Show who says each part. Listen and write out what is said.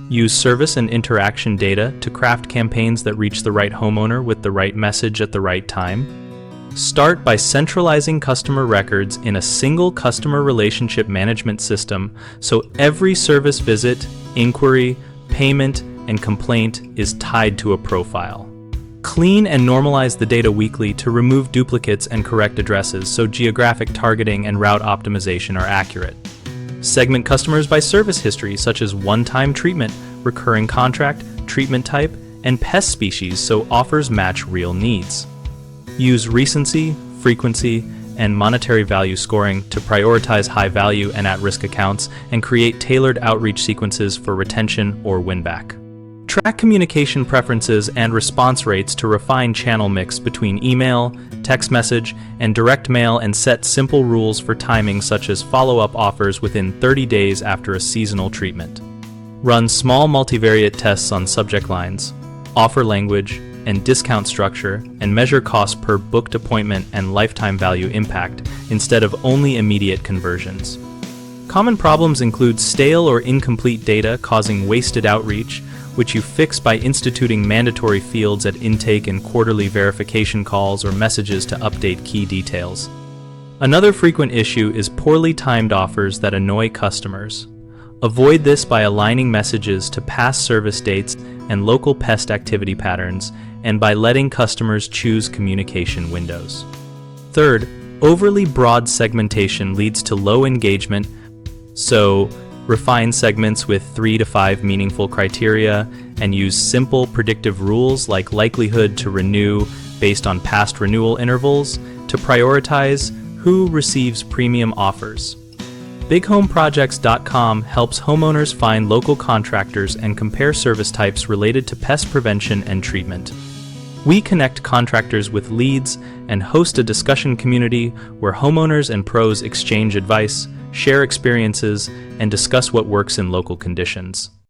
Speaker 1: Use service and interaction data to craft campaigns that reach the right homeowner with the right message at the right time. Start by centralizing customer records in a single customer relationship management system so every service visit, inquiry, payment, and complaint is tied to a profile. Clean and normalize the data weekly to remove duplicates and correct addresses so geographic targeting and route optimization are accurate. Segment customers by service history such as one-time treatment, recurring contract, treatment type, and pest species so offers match real needs. Use recency, frequency, and monetary value scoring to prioritize high-value and at-risk accounts and create tailored outreach sequences for retention or win-back. Track communication preferences and response rates to refine channel mix between email, text message, and direct mail and set simple rules for timing such as follow-up offers within 30 days after a seasonal treatment. Run small multivariate tests on subject lines, offer language, and discount structure, and measure cost per booked appointment and lifetime value impact instead of only immediate conversions. Common problems include stale or incomplete data causing wasted outreach, which you fix by instituting mandatory fields at intake and quarterly verification calls or messages to update key details. Another frequent issue is poorly timed offers that annoy customers. Avoid this by aligning messages to past service dates and local pest activity patterns, and by letting customers choose communication windows. Third, overly broad segmentation leads to low engagement, so refine segments with 3 to 5 meaningful criteria and use simple predictive rules like likelihood to renew based on past renewal intervals to prioritize who receives premium offers. BigHomeProjects.com helps homeowners find local contractors and compare service types related to pest prevention and treatment. We connect contractors with leads and host a discussion community where homeowners and pros exchange advice, share experiences, and discuss what works in local conditions.